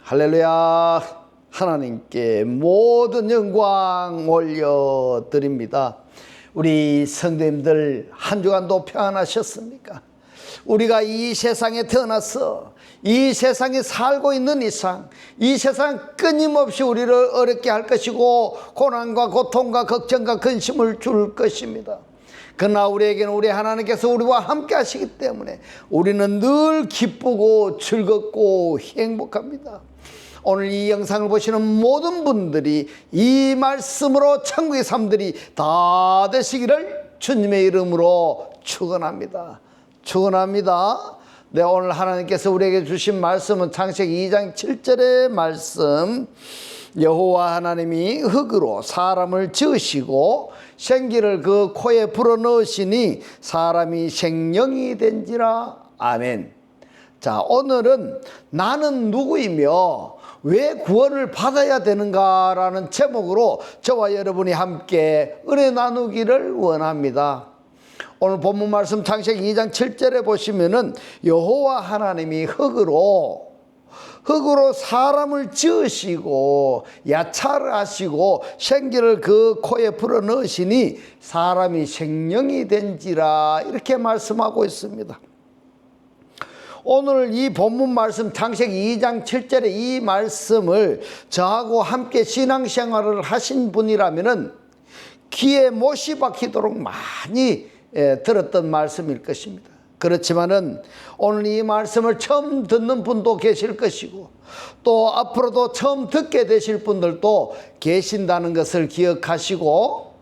할렐루야. 하나님께 모든 영광 올려드립니다. 우리 성도님들 한 주간도 평안하셨습니까? 우리가 이 세상에 태어나서 이 세상에 살고 있는 이상 이 세상 끊임없이 우리를 어렵게 할 것이고 고난과 고통과 걱정과 근심을 줄 것입니다. 그러나 우리에게는 우리 하나님께서 우리와 함께 하시기 때문에 우리는 늘 기쁘고 즐겁고 행복합니다. 오늘 이 영상을 보시는 모든 분들이 이 말씀으로 천국의 삶들이 다 되시기를 주님의 이름으로 축원합니다. 축원합니다. 네, 오늘 하나님께서 우리에게 주신 말씀은 창세기 2장 7절의 말씀. 여호와 하나님이 흙으로 사람을 지으시고 생기를 그 코에 불어넣으시니 사람이 생명이 된지라. 아멘. 자, 오늘은 나는 누구이며 왜 구원을 받아야 되는가라는 제목으로 저와 여러분이 함께 은혜 나누기를 원합니다. 오늘 본문 말씀 창세기 2장 7절에 보시면은 여호와 하나님이 흙으로 사람을 지으시고 야차를 하시고 생기를 그 코에 불어넣으시니 사람이 생명이 된지라, 이렇게 말씀하고 있습니다. 오늘 이 본문 말씀 창세기 2장 7절의 이 말씀을 저하고 함께 신앙생활을 하신 분이라면은 귀에 못이 박히도록 많이 들었던 말씀일 것입니다. 그렇지만은 오늘 이 말씀을 처음 듣는 분도 계실 것이고 또 앞으로도 처음 듣게 되실 분들도 계신다는 것을 기억하시고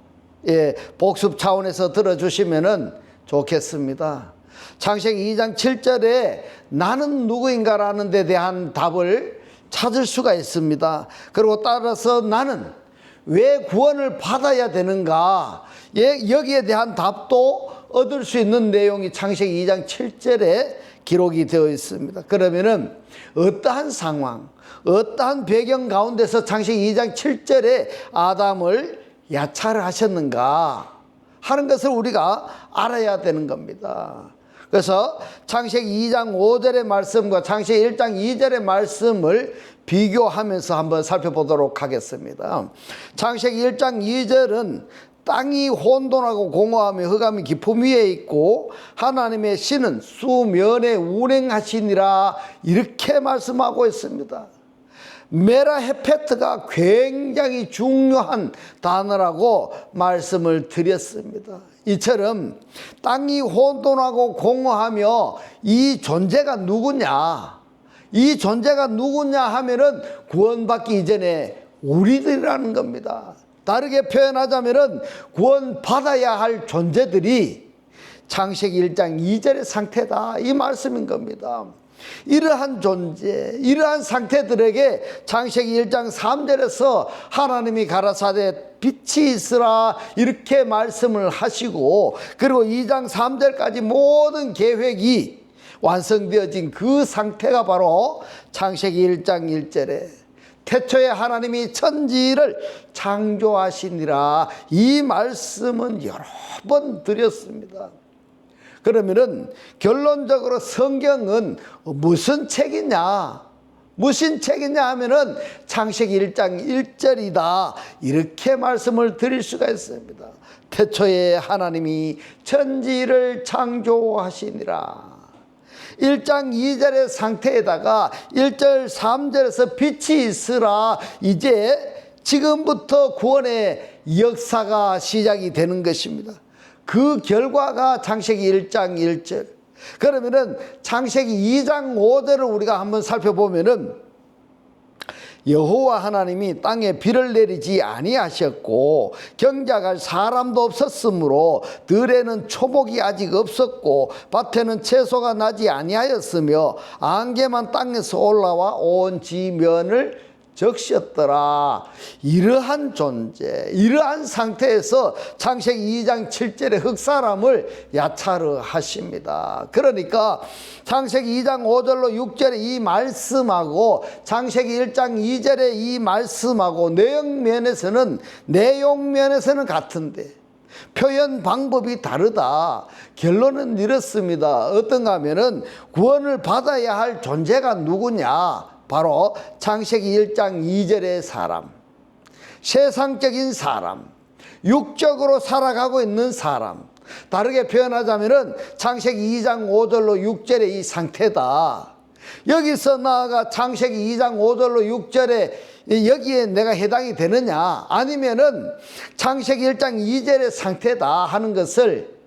복습 차원에서 들어주시면은 좋겠습니다. 창세기 2장 7절에 나는 누구인가라는 데 대한 답을 찾을 수가 있습니다. 그리고 따라서 나는 왜 구원을 받아야 되는가, 여기에 대한 답도 얻을 수 있는 내용이 창세기 2장 7절에 기록이 되어 있습니다. 그러면은 어떠한 상황, 어떠한 배경 가운데서 창세기 2장 7절에 아담을 야차를 하셨는가 하는 것을 우리가 알아야 되는 겁니다. 그래서 창세기 2장 5절의 말씀과 창세기 1장 2절의 말씀을 비교하면서 한번 살펴보도록 하겠습니다. 창세기 1장 2절은 땅이 혼돈하고 공허하며 흑암이 깊음 위에 있고 하나님의 신은 수면에 운행하시니라, 이렇게 말씀하고 있습니다. 메라헤페트가 굉장히 중요한 단어라고 말씀을 드렸습니다. 이처럼 땅이 혼돈하고 공허하며 이 존재가 누구냐, 이 존재가 누구냐 하면은 구원받기 이전에 우리들이라는 겁니다. 다르게 표현하자면은 구원받아야 할 존재들이 창세기 1장 2절의 상태다, 이 말씀인 겁니다. 이러한 존재, 이러한 상태들에게 창세기 1장 3절에서 하나님이 가라사대 빛이 있으라, 이렇게 말씀을 하시고, 그리고 2장 3절까지 모든 계획이 완성되어진 그 상태가 바로 창세기 1장 1절에 태초에 하나님이 천지를 창조하시니라, 이 말씀은 여러 번 드렸습니다. 그러면은 결론적으로 성경은 무슨 책이냐, 무슨 책이냐 하면은 창세기 1장 1절이다, 이렇게 말씀을 드릴 수가 있습니다. 태초에 하나님이 천지를 창조하시니라. 1장 2절의 상태에다가 1절 3절에서 빛이 있으라, 이제 지금부터 구원의 역사가 시작이 되는 것입니다. 그 결과가 창세기 1장 1절. 그러면은 창세기 2장 5절을 우리가 한번 살펴보면은 여호와 하나님이 땅에 비를 내리지 아니하셨고 경작할 사람도 없었으므로 들에는 초복이 아직 없었고 밭에는 채소가 나지 아니하였으며 안개만 땅에서 올라와 온 지면을 적셨더라. 이러한 존재, 이러한 상태에서 창세기 2장 7절에 흑사람을 야차르 하십니다. 그러니까 창세기 2장 5절로 6절의 이 말씀하고 창세기 1장 2절의 이 말씀하고 내용 면에서는 같은데 표현 방법이 다르다. 결론은 이렇습니다. 어떤가 하면은 구원을 받아야 할 존재가 누구냐, 바로 창세기 1장 2절의 사람, 세상적인 사람, 육적으로 살아가고 있는 사람, 다르게 표현하자면은 창세기 2장 5절로 6절의 이 상태다. 여기서 나아가 창세기 2장 5절로 6절에 여기에 내가 해당이 되느냐, 아니면은 창세기 1장 2절의 상태다 하는 것을,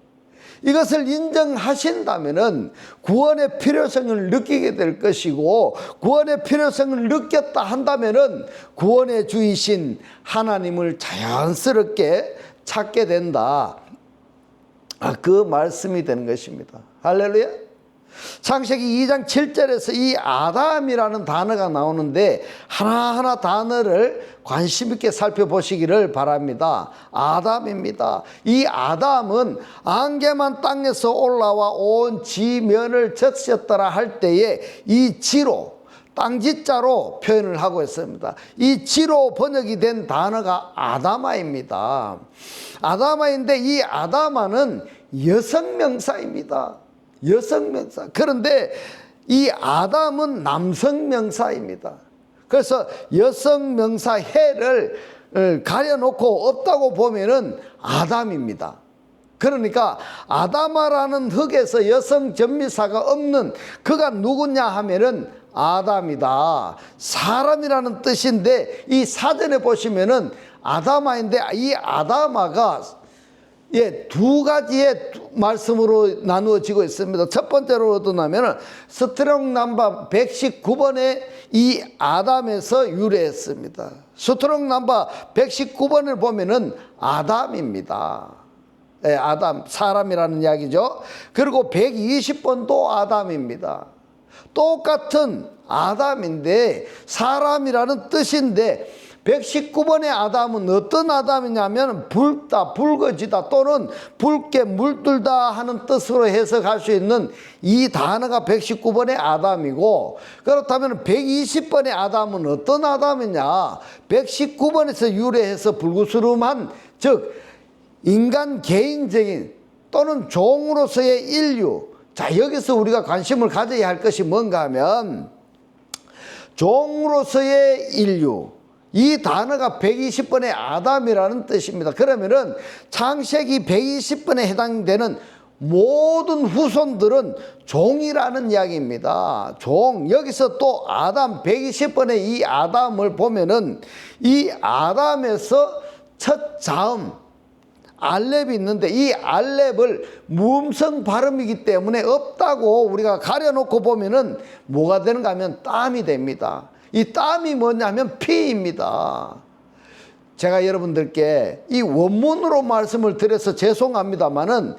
이것을 인정하신다면은 구원의 필요성을 느끼게 될 것이고, 구원의 필요성을 느꼈다 한다면은 구원의 주이신 하나님을 자연스럽게 찾게 된다. 그 말씀이 되는 것입니다. 할렐루야. 창세기 2장 7절에서 이 아담이라는 단어가 나오는데 하나하나 단어를 관심 있게 살펴보시기를 바랍니다. 아담입니다. 이 아담은 안개만 땅에서 올라와 온 지면을 적셨더라 할 때에 이 지로, 땅지자로 표현을 하고 있습니다. 이 지로 번역이 된 단어가 아다마입니다. 아다마인데 이 아다마는 여성명사입니다. 여성명사. 그런데 이 아담은 남성명사입니다. 그래서 여성명사 해를 가려놓고 없다고 보면은 아담입니다. 그러니까 아다마라는 흙에서 여성 전미사가 없는 그가 누구냐 하면은 아담이다. 사람이라는 뜻인데 이 사전에 보시면은 아다마인데 이 아다마가 두 가지의 말씀으로 나누어지고 있습니다. 첫 번째로 얻어나면 스트롱 넘버 119번에 이 아담에서 유래했습니다. 스트롱 넘버 119번을 보면은 아담입니다. 아담, 사람이라는 이야기죠. 그리고 120번도 아담입니다. 똑같은 아담인데 사람이라는 뜻인데 119번의 아담은 어떤 아담이냐면 붉다, 붉어지다 또는 붉게 물들다 하는 뜻으로 해석할 수 있는 이 단어가 119번의 아담이고, 그렇다면 120번의 아담은 어떤 아담이냐, 119번에서 유래해서 불구스름한, 즉 인간 개인적인 또는 종으로서의 인류. 자, 여기서 우리가 관심을 가져야 할 것이 뭔가 하면 종으로서의 인류, 이 단어가 120번의 아담이라는 뜻입니다. 그러면은 창세기 120번에 해당되는 모든 후손들은 종이라는 이야기입니다. 종. 여기서 또 아담 120번의 이 아담을 보면은 이 아담에서 첫 자음 알렙이 있는데 이 알렙을 무음성 발음이기 때문에 없다고 우리가 가려놓고 보면은 뭐가 되는가 하면 땀이 됩니다. 이 땀이 뭐냐면 피입니다. 제가 여러분들께 이 원문으로 말씀을 드려서 죄송합니다만은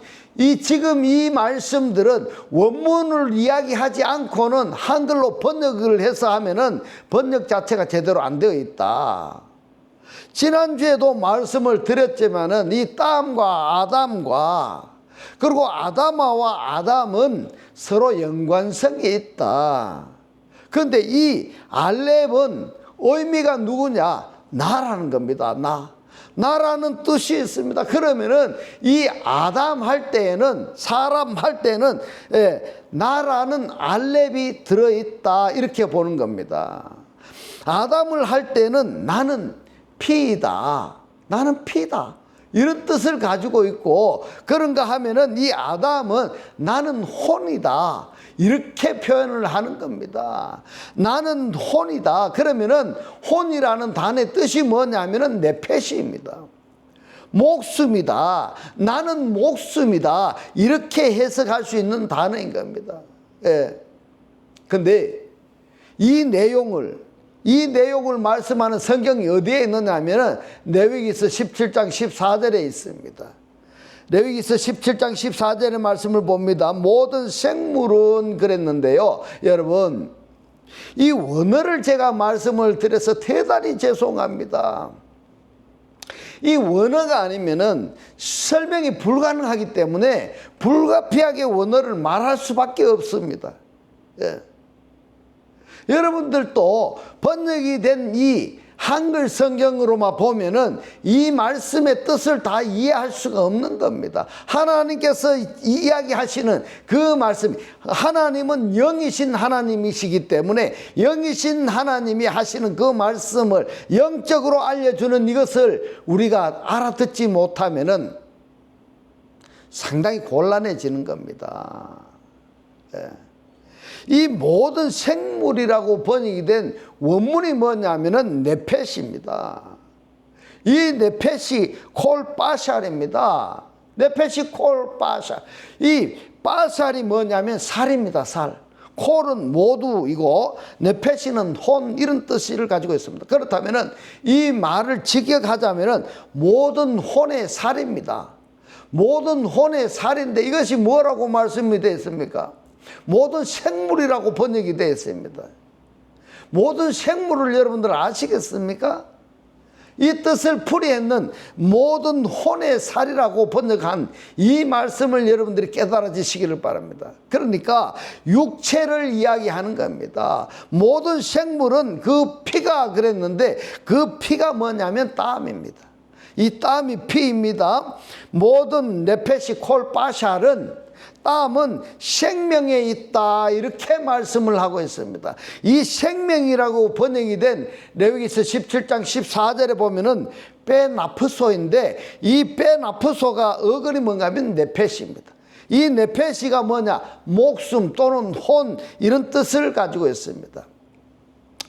지금 이 말씀들은 원문을 이야기하지 않고는 한글로 번역을 해서 하면은 번역 자체가 제대로 안 되어 있다. 지난주에도 말씀을 드렸지만은 이 땀과 아담과 그리고 아다마와 아담은 서로 연관성이 있다. 그런데 이 알렙은 의미가 누구냐? 나라는 겁니다. 나라는 뜻이 있습니다. 그러면은 이 아담 할 때에는, 사람 할 때는 나라는 알렙이 들어있다 이렇게 보는 겁니다. 아담을 할 때는 나는 피이다. 나는 피다. 이런 뜻을 가지고 있고, 그런가 하면은 이 아담은 나는 혼이다. 이렇게 표현을 하는 겁니다. 나는 혼이다. 그러면은 혼이라는 단어의 뜻이 뭐냐면은 네페시입니다. 목숨이다. 나는 목숨이다. 이렇게 해석할 수 있는 단어인 겁니다. 근데 이 내용을 말씀하는 성경이 어디에 있느냐 하면은 레위기서 17장 14절에 있습니다. 레위기서 17장 14절의 말씀을 봅니다. 모든 생물은 그랬는데요. 여러분, 이 원어를 제가 말씀을 드려서 대단히 죄송합니다. 이 원어가 아니면은 설명이 불가능하기 때문에 불가피하게 원어를 말할 수밖에 없습니다. 여러분들도 번역이 된 이 한글 성경으로만 보면은 이 말씀의 뜻을 다 이해할 수가 없는 겁니다. 하나님께서 이야기하시는 그 말씀, 하나님은 영이신 하나님이시기 때문에 영이신 하나님이 하시는 그 말씀을 영적으로 알려주는 이것을 우리가 알아듣지 못하면은 상당히 곤란해지는 겁니다. 예. 이 모든 생물이라고 번역이 된 원문이 뭐냐면은 네펫입니다. 이 네펫이 콜바샬입니다. 네펫이 콜바샬. 이 바샬이 뭐냐면 살입니다. 살. 콜은 모두이고 네펫이는 혼, 이런 뜻을 가지고 있습니다. 그렇다면은 이 말을 직역하자면은 모든 혼의 살입니다. 모든 혼의 살인데 이것이 뭐라고 말씀이 되어 있습니까? 모든 생물이라고 번역이 되어 있습니다. 모든 생물을 여러분들 아시겠습니까? 이 뜻을 풀이했는 모든 혼의 살이라고 번역한 이 말씀을 여러분들이 깨달아지시기를 바랍니다. 그러니까 육체를 이야기하는 겁니다. 모든 생물은 그 피가 그랬는데 그 피가 뭐냐면 땀입니다. 이 땀이 피입니다. 모든 네펫이 콜바샬은 땀은 생명에 있다, 이렇게 말씀을 하고 있습니다. 이 생명이라고 번역이 된 레위기서 17장 14절에 보면은 베나프소인데 이 베나프소가 어근이 뭔가 하면 네펫입니다. 이 네펫이가 뭐냐? 목숨 또는 혼, 이런 뜻을 가지고 있습니다.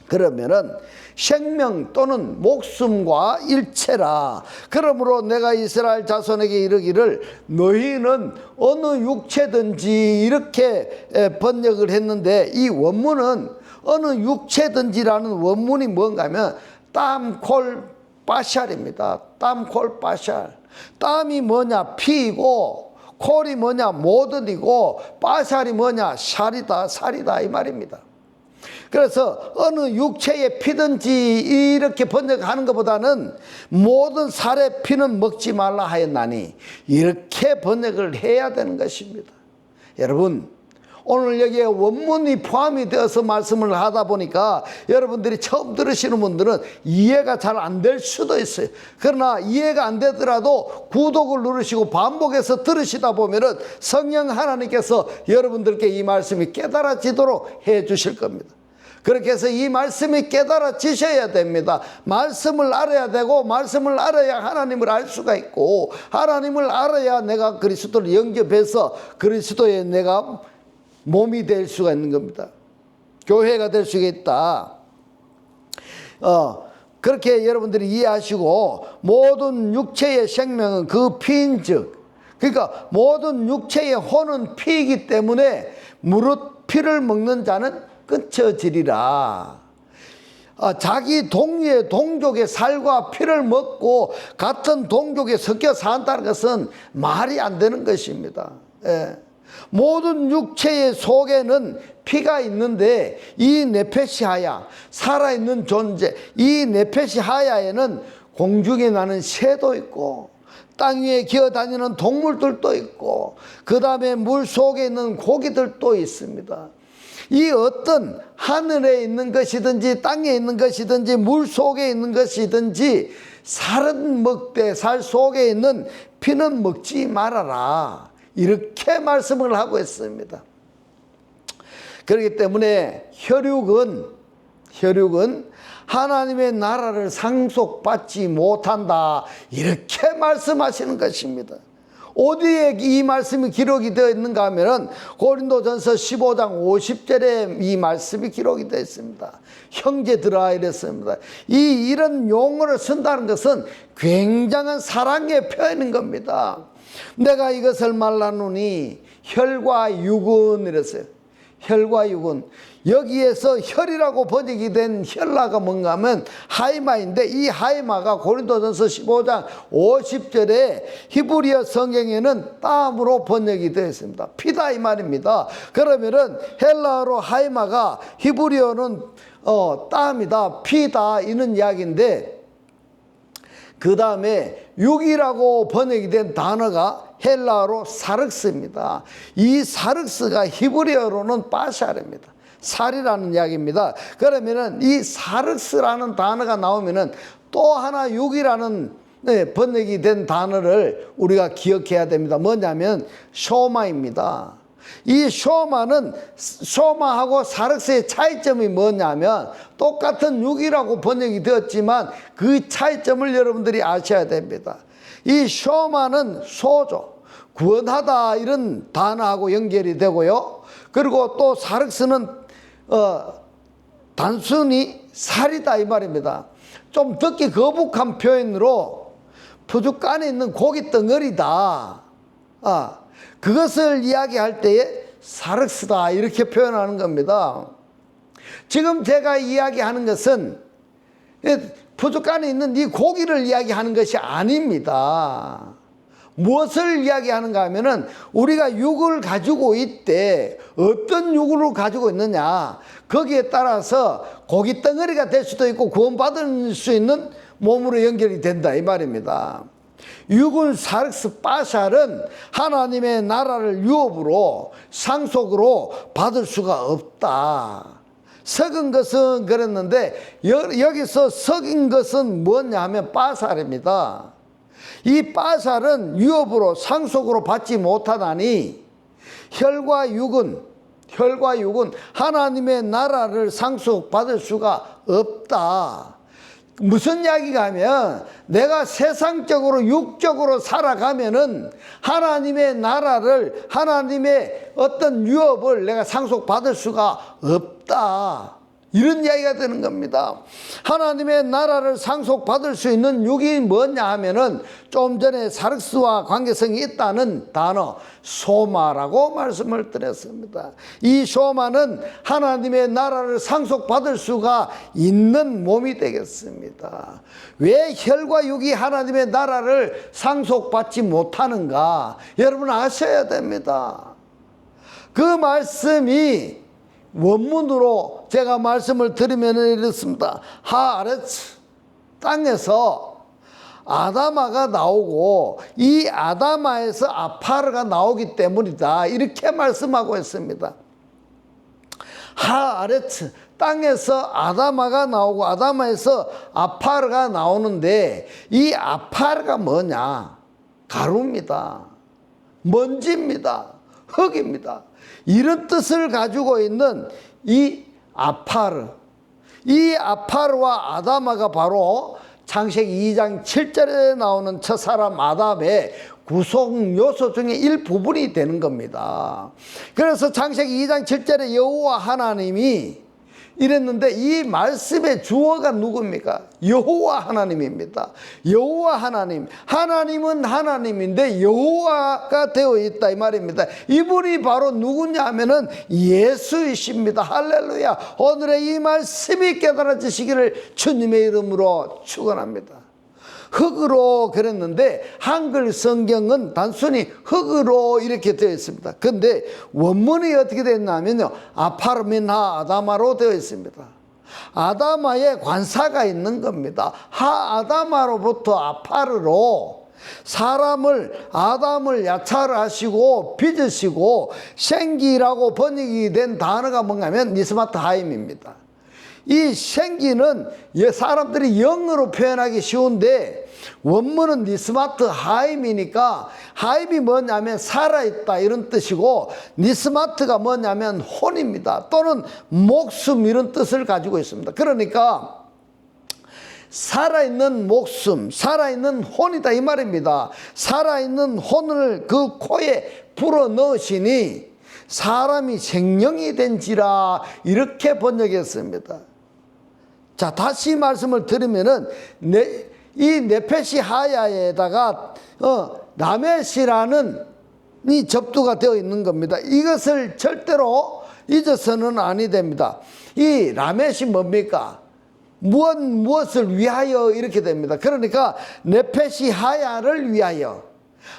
그러면은 생명 또는 목숨과 일체라. 그러므로 내가 이스라엘 자손에게 이르기를 너희는 어느 육체든지, 이렇게 번역을 했는데 이 원문은 어느 육체든지라는 원문이 뭔가 하면 땀콜바샬입니다. 땀콜바샬. 땀이 뭐냐? 피이고, 콜이 뭐냐? 모든이고, 바샬이 뭐냐? 샬이다, 살이다, 이 말입니다. 그래서 어느 육체의 피든지 이렇게 번역하는 것보다는 모든 살의 피는 먹지 말라 하였나니, 이렇게 번역을 해야 되는 것입니다. 여러분, 오늘 여기에 원문이 포함이 되어서 말씀을 하다 보니까 여러분들이 처음 들으시는 분들은 이해가 잘 안 될 수도 있어요. 그러나 이해가 안 되더라도 구독을 누르시고 반복해서 들으시다 보면은 성령 하나님께서 여러분들께 이 말씀이 깨달아지도록 해 주실 겁니다. 그렇게 해서 이 말씀이 깨달아지셔야 됩니다. 말씀을 알아야 되고, 말씀을 알아야 하나님을 알 수가 있고, 하나님을 알아야 내가 그리스도를 영접해서 그리스도의 내가 몸이 될 수가 있는 겁니다. 교회가 될 수가 있다. 그렇게 여러분들이 이해하시고, 모든 육체의 생명은 그 피인즉, 그러니까 모든 육체의 혼은 피이기 때문에 무릇 피를 먹는 자는 끊쳐지리라. 자기 동류의 동족의 살과 피를 먹고 같은 동족에 섞여 산다는 것은 말이 안 되는 것입니다. 예. 모든 육체의 속에는 피가 있는데 이 네펫이 하야, 살아있는 존재, 이 네펫이 하야에는 공중에 나는 새도 있고 땅 위에 기어다니는 동물들도 있고 그 다음에 물 속에 있는 고기들도 있습니다. 이 어떤 하늘에 있는 것이든지 땅에 있는 것이든지 물 속에 있는 것이든지 살은 먹되 살 속에 있는 피는 먹지 말아라, 이렇게 말씀을 하고 있습니다. 그렇기 때문에 혈육은 하나님의 나라를 상속받지 못한다, 이렇게 말씀하시는 것입니다. 어디에 이 말씀이 기록이 되어 있는가 하면은 고린도전서 15장 50절에 이 말씀이 기록이 되어 있습니다. 형제들아, 이랬습니다. 이런 용어를 쓴다는 것은 굉장한 사랑의 표현인 겁니다. 내가 이것을 말하노니 혈과 육은, 이랬어요. 혈과 육은. 여기에서 혈이라고 번역이 된 혈라가 뭔가 하면 하이마인데, 이 하이마가 고린도전서 15장 50절에 히브리어 성경에는 땀으로 번역이 되어 있습니다. 피다, 이 말입니다. 그러면은 헬라어로 하이마가 히브리어는 땀이다, 피다, 이런 이야기인데, 그 다음에 육이라고 번역이 된 단어가 헬라어로 사륵스입니다. 이 사륵스가 히브리어로는 바샬입니다. 살이라는 이야기입니다. 그러면은 이 사륵스라는 단어가 나오면은 또 하나 육이라는 번역이 된 단어를 우리가 기억해야 됩니다. 뭐냐면 쇼마입니다. 이 쇼마는 쇼마하고 사륵스의 차이점이 뭐냐면 똑같은 육이라고 번역이 되었지만 그 차이점을 여러분들이 아셔야 됩니다. 이 쇼마는 소조, 구원하다 이런 단어하고 연결이 되고요. 그리고 또 사륵스는 단순히 살이다 이 말입니다. 좀 듣기 거북한 표현으로 푸죽간에 있는 고기 덩어리다. 그것을 이야기할 때에 사륵스다 이렇게 표현하는 겁니다. 지금 제가 이야기하는 것은 푸죽간에 있는 이 고기를 이야기하는 것이 아닙니다. 무엇을 이야기하는가 하면은 우리가 육을 가지고 있대 어떤 육을 가지고 있느냐 거기에 따라서 고기 덩어리가 될 수도 있고 구원받을 수 있는 몸으로 연결이 된다 이 말입니다. 육은 사륵스 빠샬은 하나님의 나라를 유업으로 상속으로 받을 수가 없다. 썩은 것은 그랬는데 여기서 썩은 것은 뭐냐 하면 빠샬입니다. 이 빠샬은 유업으로 상속으로 받지 못하다니 혈과 육은 하나님의 나라를 상속받을 수가 없다. 무슨 이야기가 하면 내가 세상적으로 육적으로 살아가면은 하나님의 나라를 하나님의 어떤 유업을 내가 상속받을 수가 없다. 이런 이야기가 되는 겁니다. 하나님의 나라를 상속받을 수 있는 육이 뭐냐 하면은 좀 전에 사륵스와 관계성이 있다는 단어 소마라고 말씀을 드렸습니다. 이 소마는 하나님의 나라를 상속받을 수가 있는 몸이 되겠습니다. 왜 혈과 육이 하나님의 나라를 상속받지 못하는가? 여러분 아셔야 됩니다. 그 말씀이 원문으로 제가 말씀을 드리면 이렇습니다. 하아레츠 땅에서 아다마가 나오고 이 아다마에서 아파르가 나오기 때문이다. 이렇게 말씀하고 있습니다. 하아레츠 땅에서 아다마가 나오고 아다마에서 아파르가 나오는데 이 아파르가 뭐냐? 가루입니다. 먼지입니다. 흙입니다. 이런 뜻을 가지고 있는 이 아파르, 이 아파르와 아다마가 바로 창세기 2장 7절에 나오는 첫사람 아담의 구성 요소 중에 일부분이 되는 겁니다. 그래서 창세기 2장 7절에 여호와 하나님이 이랬는데 이 말씀의 주어가 누굽니까? 여호와 하나님입니다. 여호와 하나님, 하나님은 하나님인데 여호와가 되어 있다 이 말입니다. 이분이 바로 누구냐 하면은 예수이십니다. 할렐루야. 오늘의 이 말씀이 깨달아지시기를 주님의 이름으로 축원합니다. 흙으로 그랬는데 한글 성경은 단순히 흙으로 이렇게 되어 있습니다. 그런데 원문이 어떻게 되어 있냐면요, 아파르민하 아다마로 되어 있습니다. 아다마에 관사가 있는 겁니다. 하 아다마로부터 아파르로 사람을 아담을 야차하시고 빚으시고 생기라고 번역이 된 단어가 뭔가면 니스마트 하임입니다. 이 생기는 사람들이 영어로 표현하기 쉬운데 원문은 니스마트 하임이니까 하임이 뭐냐면 살아있다 이런 뜻이고 니스마트가 뭐냐면 혼입니다. 또는 목숨 이런 뜻을 가지고 있습니다. 그러니까 살아있는 목숨, 살아있는 혼이다 이 말입니다. 살아있는 혼을 그 코에 불어 넣으시니 사람이 생명이 된지라 이렇게 번역했습니다. 자, 다시 말씀을 드리면은 이 네페시 하야에다가 라메시라는 이 접두가 되어 있는 겁니다. 이것을 절대로 잊어서는 아니 됩니다. 이 라메시 뭡니까? 무엇을 위하여 이렇게 됩니다. 그러니까 네페시 하야를 위하여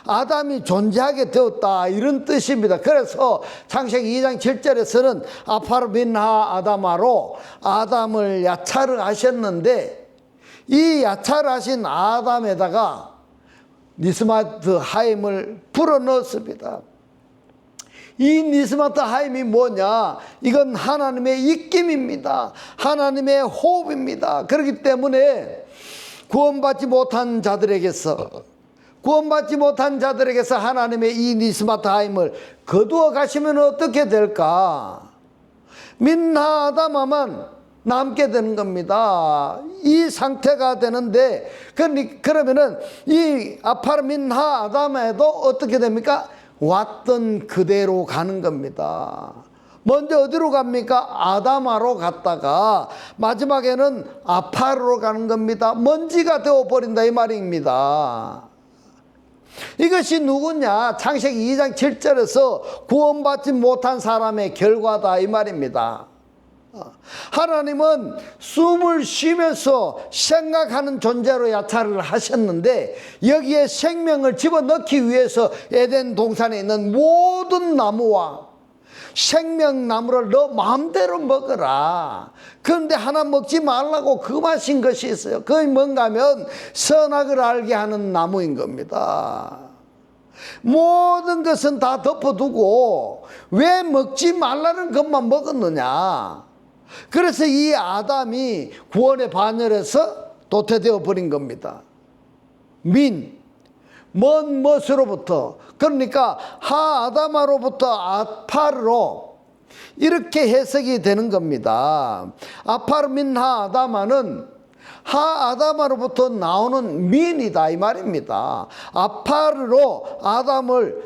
아담이 존재하게 되었다 이런 뜻입니다. 그래서 창세기 2장 7절에서는 아파르민하 아다마로 아담을 야차를 하셨는데 이 야차를 하신 아담에다가 니스마트 하임을 불어 넣었습니다. 이 니스마트 하임이 뭐냐? 이건 하나님의 입김입니다. 하나님의 호흡입니다. 그렇기 때문에 구원받지 못한 자들에게서 하나님의 이 니스마트 하임을 거두어 가시면 어떻게 될까? 민하 아담아만 남게 되는 겁니다. 이 상태가 되는데, 그러면은 이 아파르민하 아담에도 어떻게 됩니까? 왔던 그대로 가는 겁니다. 먼저 어디로 갑니까? 아담아로 갔다가 마지막에는 아파르로 가는 겁니다. 먼지가 되어버린다 이 말입니다. 이것이 누구냐? 창세기 2장 7절에서 구원받지 못한 사람의 결과다 이 말입니다. 하나님은 숨을 쉬면서 생각하는 존재로 야차를 하셨는데, 여기에 생명을 집어넣기 위해서 에덴 동산에 있는 모든 나무와 생명나무를 너 마음대로 먹어라. 그런데 하나 먹지 말라고 금하신 것이 있어요. 그게 뭔가 하면 선악을 알게 하는 나무인 겁니다. 모든 것은 다 덮어두고 왜 먹지 말라는 것만 먹었느냐? 그래서 이 아담이 구원의 반열에서 도태되어 버린 겁니다. 먼 멋으로부터, 그러니까 하 아담아로부터 아파르로 이렇게 해석이 되는 겁니다. 아파르 민 하 아담아는 하 아담아로부터 나오는 민이다 이 말입니다. 아파르로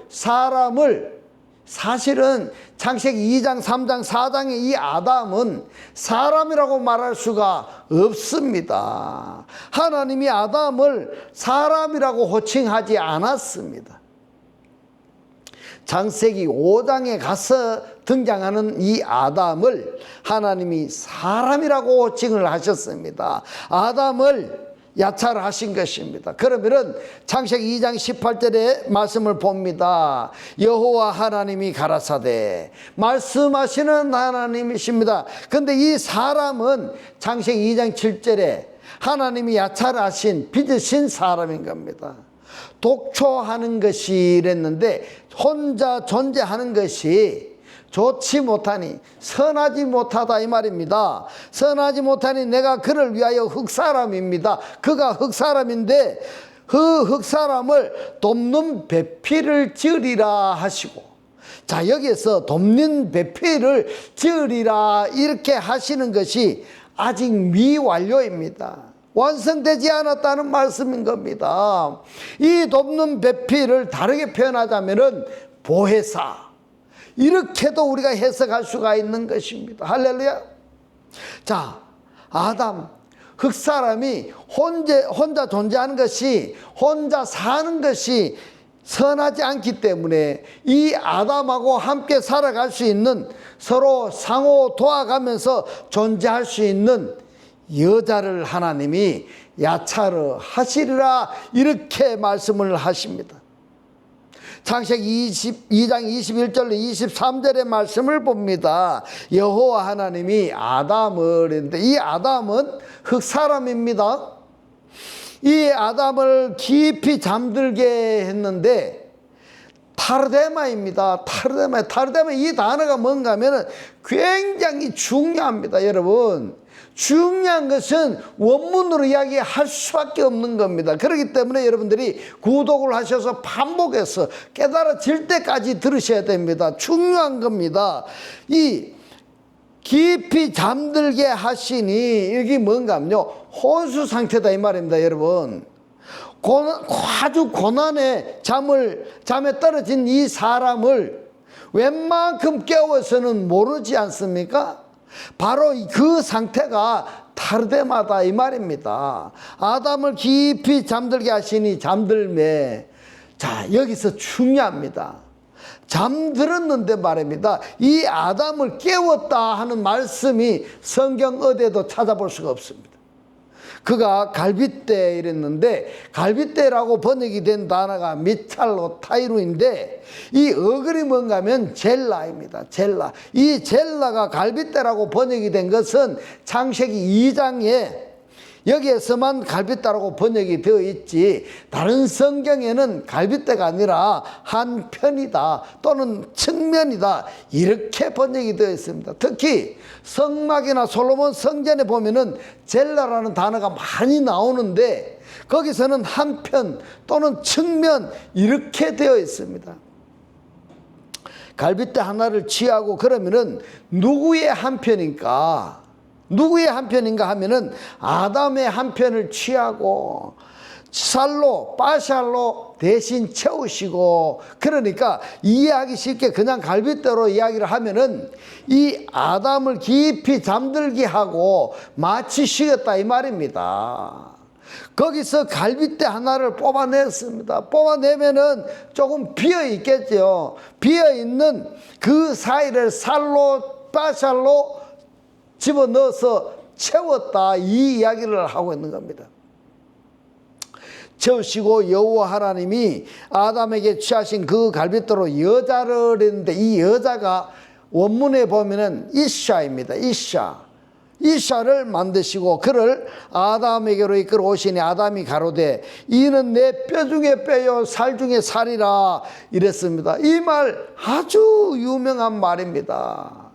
사람을 사실은 창세기 2장 3장 4장의 이 아담은 사람이라고 말할 수가 없습니다. 하나님이 아담을 사람이라고 호칭하지 않았습니다. 창세기 5장에 가서 등장하는 이 아담을 하나님이 사람이라고 호칭을 하셨습니다. 아담을 야차하신 것입니다. 그러면은 창세기 2장 18절의 말씀을 봅니다. 여호와 하나님이 가라사대, 말씀하시는 하나님이십니다. 근데 이 사람은 창세기 2장 7절에 하나님이 야차하신 빚으신 사람인 겁니다. 독초하는 것이 이랬는데, 혼자 존재하는 것이 좋지 못하니 선하지 못하다 이 말입니다. 선하지 못하니 내가 그를 위하여 흑사람입니다. 그가 흑사람인데 그 흑사람을 돕는 배필을 지으리라 하시고, 자, 여기에서 돕는 배필을 지으리라 이렇게 하시는 것이 아직 미완료입니다. 완성되지 않았다는 말씀인 겁니다. 이 돕는 배필을 다르게 표현하자면은 보혜사, 이렇게도 우리가 해석할 수가 있는 것입니다. 할렐루야. 자, 아담, 흑사람이 혼자 존재하는 것이, 혼자 사는 것이 선하지 않기 때문에 이 아담하고 함께 살아갈 수 있는, 서로 상호 도와가면서 존재할 수 있는 여자를 하나님이 야차르 하시리라 이렇게 말씀을 하십니다. 창세기 22장 21절로 23절의 말씀을 봅니다. 여호와 하나님이 아담을 했는데, 이 아담은 흑사람입니다. 이 아담을 깊이 잠들게 했는데 타르데마입니다. 타르데마 이 단어가 뭔가 하면은 굉장히 중요합니다. 여러분, 중요한 것은 원문으로 이야기할 수밖에 없는 겁니다. 그렇기 때문에 여러분들이 구독을 하셔서 반복해서 깨달아질 때까지 들으셔야 됩니다. 중요한 겁니다. 이 깊이 잠들게 하시니, 이게 뭔가 하면요, 혼수 상태다 이 말입니다. 여러분, 아주 고난의 잠에 떨어진 이 사람을 웬만큼 깨워서는 모르지 않습니까? 바로 그 상태가 타르데마다 이 말입니다. 아담을 깊이 잠들게 하시니 잠들매. 자, 여기서 중요합니다. 잠들었는데 말입니다, 이 아담을 깨웠다 하는 말씀이 성경 어디에도 찾아볼 수가 없습니다. 그가 갈빗대 이랬는데, 갈빗대라고 번역이 된 단어가 미찰로 타이루인데, 이 어글이 뭔가 하면 젤라입니다. 젤라. 이 젤라가 갈빗대라고 번역이 된 것은 창세기 2장에 여기에서만 갈빗대라고 번역이 되어 있지 다른 성경에는 갈빗대가 아니라 한편이다 또는 측면이다 이렇게 번역이 되어 있습니다. 특히 성막이나 솔로몬 성전에 보면은 젤라라는 단어가 많이 나오는데 거기서는 한편 또는 측면 이렇게 되어 있습니다. 갈빗대 하나를 취하고 그러면은 누구의 한편인가? 누구의 한편인가 하면은 아담의 한편을 취하고 살로 빠샬로 대신 채우시고, 그러니까 이해하기 쉽게 그냥 갈빗대로 이야기를 하면은 이 아담을 깊이 잠들게 하고 마치시겠다 이 말입니다. 거기서 갈빗대 하나를 뽑아냈습니다. 뽑아내면은 조금 비어 있겠죠. 비어 있는 그 사이를 살로 빠샬로 집어넣어서 채웠다 이 이야기를 하고 있는 겁니다. 채우시고 여호와 하나님이 아담에게 취하신 그 갈빗대로 여자를 했는데 이 여자가 원문에 보면은 이샤입니다. 이샤를 만드시고 그를 아담에게로 이끌어 오시니 아담이 가로되 이는 내 뼈 중에 뼈요 살 중에 살이라 이랬습니다. 이 말 아주 유명한 말입니다.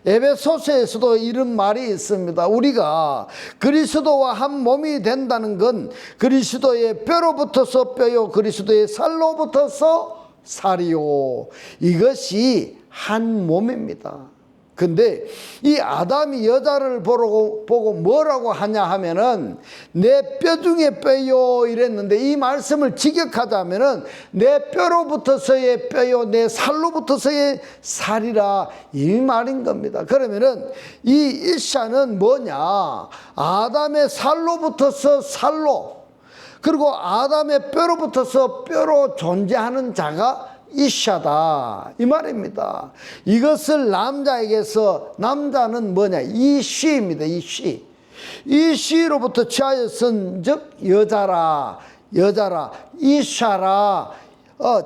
에베소서에서도 이런 말이 있습니다. 우리가 그리스도와 한 몸이 된다는 건 그리스도의 뼈로부터서 뼈요 그리스도의 살로부터서 살이요 이것이 한 몸입니다. 근데 이 아담이 여자를 보고 뭐라고 하냐 하면은 내 뼈 중에 뼈요 이랬는데 이 말씀을 직역하자면은 내 뼈로부터서의 뼈요 내 살로부터서의 살이라 이 말인 겁니다. 그러면은 이 이샤는 뭐냐? 아담의 살로부터서 살로, 그리고 아담의 뼈로부터서 뼈로 존재하는 자가 이샤다 이 말입니다. 이것을 남자에게서, 남자는 뭐냐? 이쉬입니다. 이쉬로부터 취하였은즉 여자라 이샤라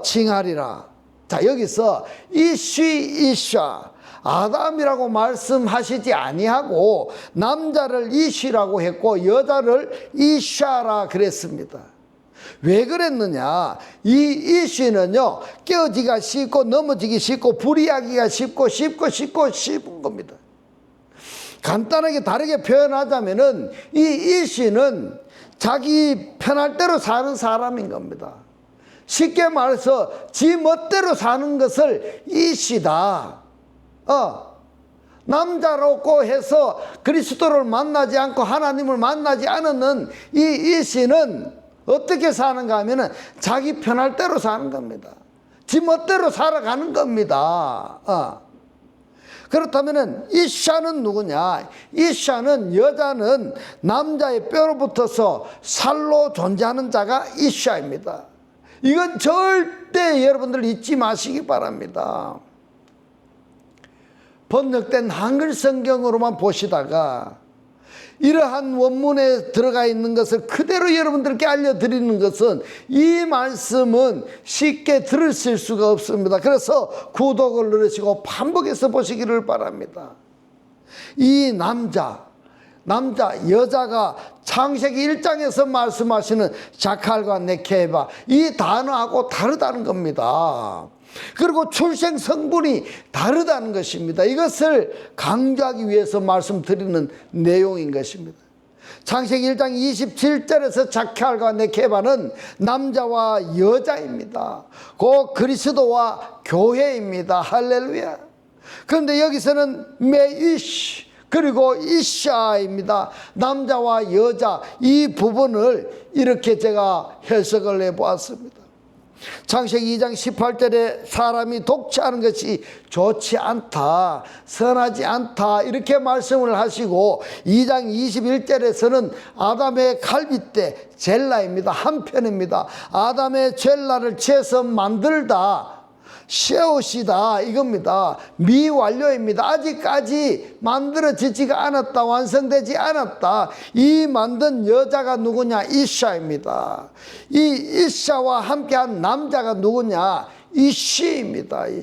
칭하리라. 자, 여기서 이샤 아담이라고 말씀하시지 아니하고 남자를 이쉬라고 했고 여자를 이샤라 그랬습니다. 왜 그랬느냐? 이 이쉬는요 깨어지기가 쉽고 넘어지기 쉽고 불이하기가 쉽고 쉽은 겁니다. 간단하게 다르게 표현하자면은 이 이쉬는 자기 편할 대로 사는 사람인 겁니다. 쉽게 말해서 지 멋대로 사는 것을 이쉬다. 남자라고 해서 그리스도를 만나지 않고 하나님을 만나지 않는 이 이쉬는 어떻게 사는가 하면은 자기 편할 대로 사는 겁니다. 지 멋대로 살아가는 겁니다. 그렇다면은 이샤는 누구냐? 이샤는 여자는 남자의 뼈로부터서 살로 존재하는 자가 이샤입니다. 이건 절대 여러분들 잊지 마시기 바랍니다. 번역된 한글 성경으로만 보시다가 이러한 원문에 들어가 있는 것을 그대로 여러분들께 알려드리는 것은 이 말씀은 쉽게 들으실 수가 없습니다. 그래서 구독을 누르시고 반복해서 보시기를 바랍니다. 이 여자가 창세기 1장에서 말씀하시는 자칼과 네케바 이 단어하고 다르다는 겁니다. 그리고 출생 성분이 다르다는 것입니다. 이것을 강조하기 위해서 말씀드리는 내용인 것입니다. 창세기 1장 27절에서 자칼과 네케바는 남자와 여자입니다. 곧 그리스도와 교회입니다. 할렐루야. 그런데 여기서는 메이시 그리고 이샤입니다. 남자와 여자 이 부분을 이렇게 제가 해석을 해보았습니다. 창세기 2장 18절에 사람이 독취하는 것이 좋지 않다, 선하지 않다 이렇게 말씀을 하시고 2장 21절에서는 아담의 갈빗대 젤라입니다. 한편입니다. 아담의 젤라를 채서 만들다 쉐옷이다 이겁니다. 미완료입니다. 아직까지 만들어지지가 않았다, 완성되지 않았다. 이 만든 여자가 누구냐? 이샤입니다. 이 이샤와 함께한 남자가 누구냐? 이시입니다. 이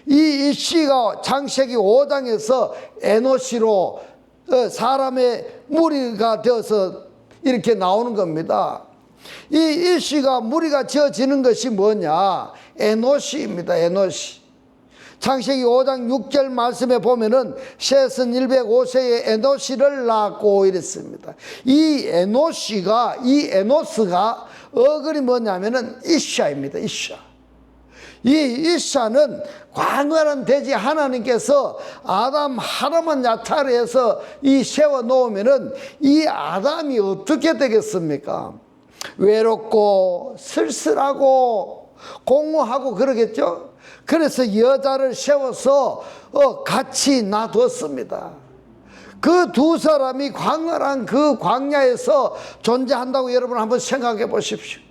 이시가 창세기 5장에서 에노시로 사람의 무리가 되어서 이렇게 나오는 겁니다. 이 일시가 무리가 지어지는 것이 뭐냐? 에노시입니다. 에노시. 창세기 5장 6절 말씀에 보면은 셋은 105세에 에노시를 낳았고 이랬습니다. 이 에노스가 어근이 뭐냐면은 이샤입니다. 이샤. 이 이샤는 광활한 대지 하나님께서 아담 하나만 야탈해서 이 세워 놓으면은 이 아담이 어떻게 되겠습니까? 외롭고 쓸쓸하고 공허하고 그러겠죠. 그래서 여자를 세워서 같이 놔뒀습니다. 그 두 사람이 광활한 그 광야에서 존재한다고 여러분 한번 생각해 보십시오.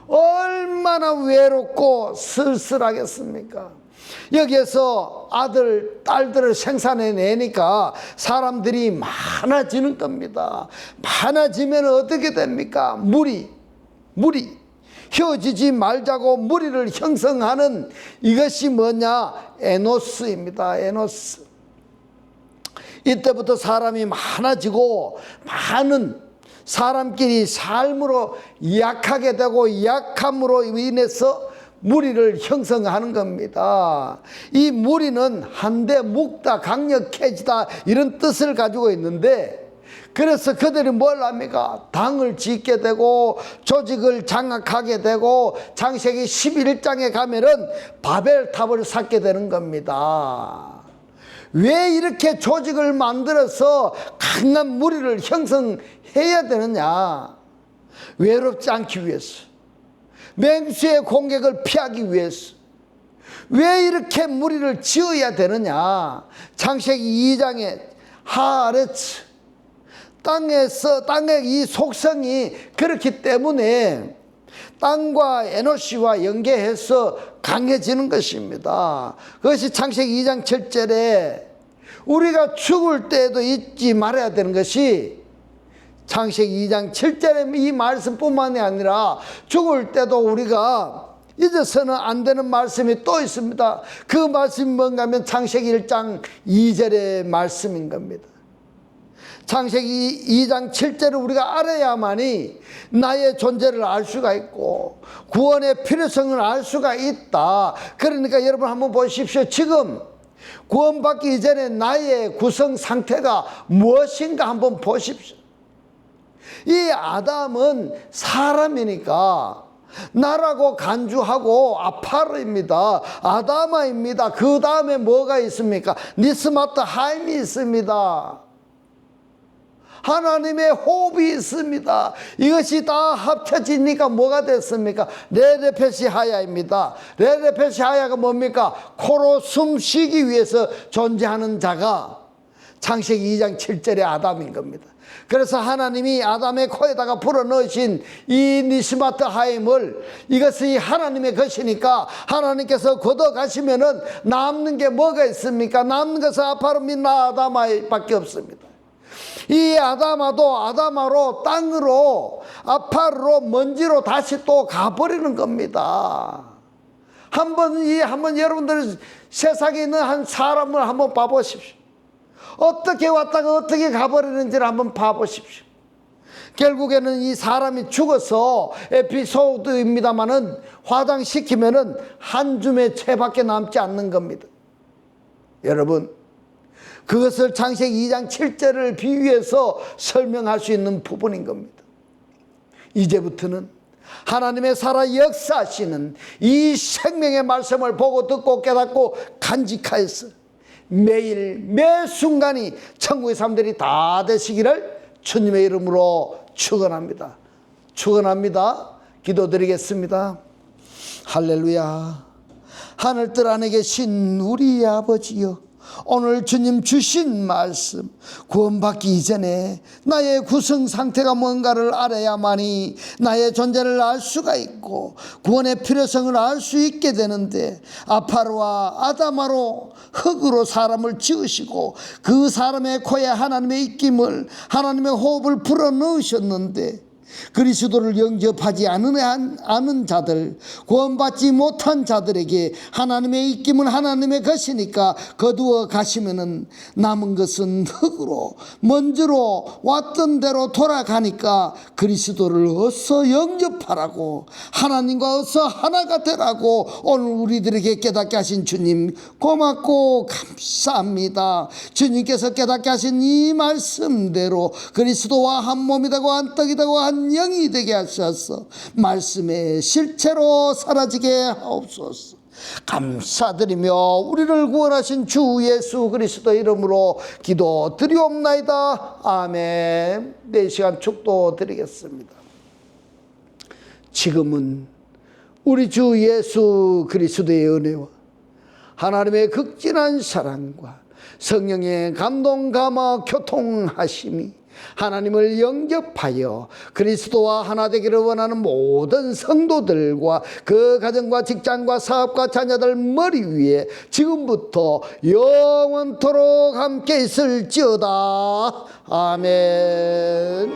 얼마나 외롭고 쓸쓸하겠습니까? 여기에서 아들, 딸들을 생산해내니까 사람들이 많아지는 겁니다. 많아지면 어떻게 됩니까? 무리. 헤어지지 말자고 무리를 형성하는 이것이 뭐냐? 에노스입니다. 에노스. 이때부터 사람이 많아지고 많은 사람끼리 삶으로 약하게 되고 약함으로 인해서 무리를 형성하는 겁니다. 이 무리는 한데 묵다, 강력해지다 이런 뜻을 가지고 있는데, 그래서 그들이 뭘 합니까? 당을 짓게 되고 조직을 장악하게 되고 창세기 11장에 가면은 바벨탑을 쌓게 되는 겁니다. 왜 이렇게 조직을 만들어서 강한 무리를 형성해야 되느냐? 외롭지 않기 위해서, 맹수의 공격을 피하기 위해서. 왜 이렇게 무리를 지어야 되느냐? 창세기 2장에 하아레츠, 땅의 이 속성이 그렇기 때문에 땅과 에노시와 연계해서 강해지는 것입니다. 그것이 창세기 2장 7절에 우리가 죽을 때에도 잊지 말아야 되는 것이, 창세기 2장 7절에 이 말씀뿐만이 아니라 죽을 때도 우리가 잊어서는 안 되는 말씀이 또 있습니다. 그 말씀이 뭔가 하면 창세기 1장 2절의 말씀인 겁니다. 창세기 2장 7절을 우리가 알아야만이 나의 존재를 알 수가 있고 구원의 필요성을 알 수가 있다. 그러니까 여러분 한번 보십시오. 지금 구원받기 이전에 나의 구성 상태가 무엇인가 한번 보십시오. 이 아담은 사람이니까 나라고 간주하고 아파르입니다. 아다마입니다. 그 다음에 뭐가 있습니까? 니스마트 하임이 있습니다. 하나님의 호흡이 있습니다. 이것이 다 합쳐지니까 뭐가 됐습니까? 레레페시 하야입니다. 레레페시 하야가 뭡니까? 코로 숨 쉬기 위해서 존재하는 자가 창세기 2장 7절의 아담인 겁니다. 그래서 하나님이 아담의 코에다가 불어넣으신 이 니스마트 하임을, 이것이 하나님의 것이니까 하나님께서 걷어가시면은 남는 게 뭐가 있습니까? 남는 것은 아파르 민나 아다마밖에 없습니다. 이 아다마도 아다마로 땅으로 아파르로 먼지로 다시 또 가버리는 겁니다. 한번 여러분들 세상에 있는 한 사람을 한번 봐보십시오. 어떻게 왔다가 어떻게 가버리는지를 한번 봐보십시오. 결국에는 이 사람이 죽어서 에피소드입니다만은 화장시키면은 한 줌의 채밖에 남지 않는 겁니다. 여러분, 그것을 창세기 2장 7절을 비유해서 설명할 수 있는 부분인 겁니다. 이제부터는 하나님의 살아 역사하시는 이 생명의 말씀을 보고 듣고 깨닫고 간직하여서 매일 매 순간이 천국의 사람들이 다 되시기를 주님의 이름으로 축원합니다. 축원합니다. 기도드리겠습니다. 할렐루야. 하늘뜰 안에 계신 우리 아버지여, 오늘 주님 주신 말씀, 구원받기 이전에 나의 구성 상태가 뭔가를 알아야만이 나의 존재를 알 수가 있고 구원의 필요성을 알 수 있게 되는데, 아파르와 아다마로 흙으로 사람을 지으시고 그 사람의 코에 하나님의 입김을, 하나님의 호흡을 불어넣으셨는데 그리스도를 영접하지 않은 자들, 구원받지 못한 자들에게 하나님의 입김은 하나님의 것이니까 거두어 가시면은 남은 것은 흙으로 먼지로 왔던 대로 돌아가니까 그리스도를 어서 영접하라고, 하나님과 어서 하나가 되라고 오늘 우리들에게 깨닫게 하신 주님 고맙고 감사합니다. 주님께서 깨닫게 하신 이 말씀대로 그리스도와 한 몸이 되고 한 떡이 되고 한 영이 되게 하셔서 말씀의 실체로 사라지게 하옵소서. 감사드리며 우리를 구원하신 주 예수 그리스도 이름으로 기도드리옵나이다. 아멘. 네 시간 축도드리겠습니다. 지금은 우리 주 예수 그리스도의 은혜와 하나님의 극진한 사랑과 성령의 감동 감화 교통하심이 하나님을 영접하여 그리스도와 하나 되기를 원하는 모든 성도들과 그 가정과 직장과 사업과 자녀들 머리 위에 지금부터 영원토록 함께 있을지어다. 아멘.